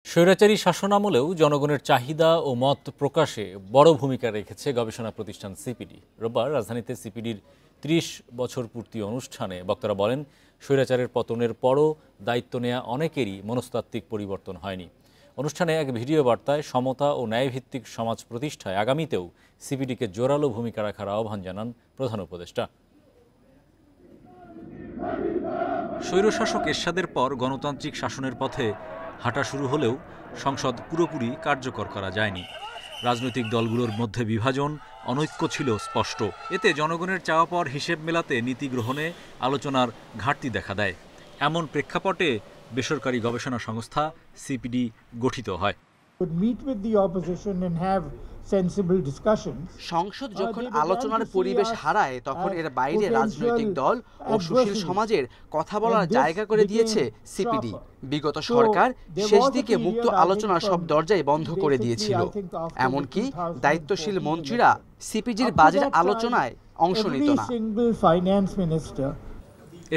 স্বৈরাচারী শাসনামলেও জনগণের চাহিদা ও মত প্রকাশে বড় ভূমিকা রেখেছে গবেষণা প্রতিষ্ঠান সিপিডি। রোববার রাজধানীতে সিপিডির ৩০ বছর পূর্তি অনুষ্ঠানে বক্তারা বলেন, স্বৈরাচারের পতনের পরও দায়িত্ব নেওয়া অনেকেরই মনস্তাত্ত্বিক পরিবর্তন হয়নি। অনুষ্ঠানে এক ভিডিও বার্তায় সমতা ও ন্যায়ভিত্তিক সমাজ প্রতিষ্ঠায় আগামীতেও সিপিডিকে জোরালো ভূমিকা রাখার আহ্বান জানান প্রধান উপদেষ্টা। স্বৈরশাসক এরশাদের পর গণতান্ত্রিক শাসনের পথে হাঁটা শুরু হলেও সংসদ পুরোপুরি কার্যকর করা যায়নি। রাজনৈতিক দলগুলোর মধ্যে বিভাজন, অনৈক্য ছিল স্পষ্ট। এতে জনগণের চাওয়া পাওয়ার হিসেব মেলাতে নীতি গ্রহণে আলোচনার ঘাটতি দেখা দেয়। এমন প্রেক্ষাপটে বেসরকারি গবেষণা সংস্থা সিপিডি গঠিত হয়। সংসদ যখন আলোচনার পরিবেশ হারায় তখন এর বাইরে রাজনৈতিক দল ও সুশীল সমাজের কথা বলার জায়গা করে দিয়েছে সিপিডি। বিগত সরকার শেষ দিকে মুক্ত আলোচনার সব দরজাই বন্ধ করে দিয়েছিল। এমনকি দায়িত্বশীল মন্ত্রীরা সিপিডির বাজেট আলোচনায় অংশ নিত না।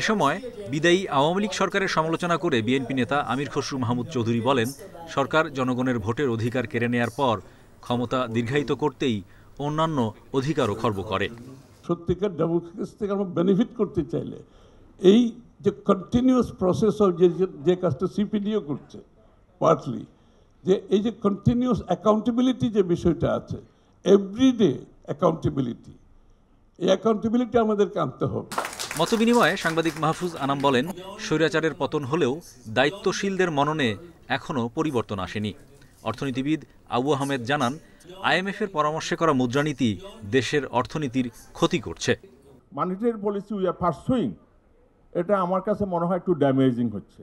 এ সময় বিদায়ী আওয়ামী লীগ সরকারের সমালোচনা করে বিএনপি নেতা আমির খসরু মাহমুদ চৌধুরী বলেন, সরকার জনগণের ভোটের অধিকার কেড়ে নেয়ার পর ক্ষমতা দীর্ঘায়িত করতেই অন্যান্য অধিকারও খর্ব করে। সত্যিকার ডেমোক্রেসি থেকে আমরা বেনিফিট করতে চাইলে এই যে কন্টিনিউয়াস প্রসেস অফ যে কাজটা সিপিডিও করছে পার্টলি, যে এই যে কন্টিনিউয়াস অ্যাকাউন্টেবিলিটি যে বিষয়টা আছে, এভরিডে অ্যাকাউন্টেবিলিটি, এই অ্যাকাউন্টেবিলিটি আমাদেরকে আনতে হবে। মতবিনিময়ে সাংবাদিক মাহফুজ আনাম বলেন, স্বৈরাচারের পতন হলেও দায়িত্বশীলদের মননে এখনও পরিবর্তন আসেনি। অর্থনীতিবিদ আবু আহমেদ জানান, আইএমএফের পরামর্শে করা মুদ্রানীতি দেশের অর্থনীতির ক্ষতি করছে। Monetary policy we are pursuing, এটা আমার কাছে মনে হয় একটু ড্যামেজিং হচ্ছে।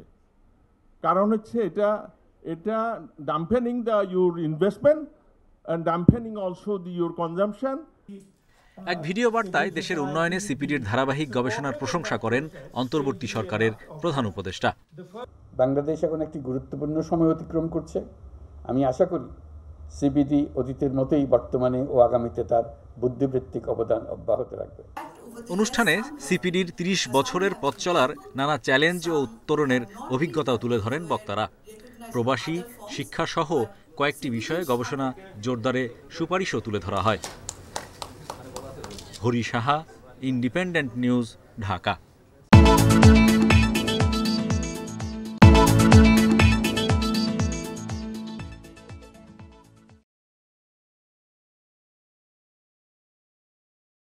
কারণ হচ্ছে এটা dampening your investment and dampening also your consumption. এক ভিডিও বার্তায় দেশের উন্নয়নে সিপিডির ধারাবাহিক গবেষণার প্রশংসা করেন অন্তর্বর্তী সরকারের প্রধান উপদেষ্টা। বাংলাদেশ এখন একটি গুরুত্বপূর্ণ সময় অতিক্রম করছে। আমি আশা করি সিপিডি অতীতের মতোই বর্তমানে ও আগামীতে তার বুদ্ধিবৃত্তিক অবদান অব্যাহত রাখবে। অনুষ্ঠানে সিপিডির ৩০ বছরের পথ চলার নানা চ্যালেঞ্জ ও উত্তরণের অভিজ্ঞতাও তুলে ধরেন বক্তারা। প্রবাসী, শিক্ষাসহ কয়েকটি বিষয়ে গবেষণা জোরদারে সুপারিশও তুলে ধরা হয়। Hari Saha, independent news, Dhaka.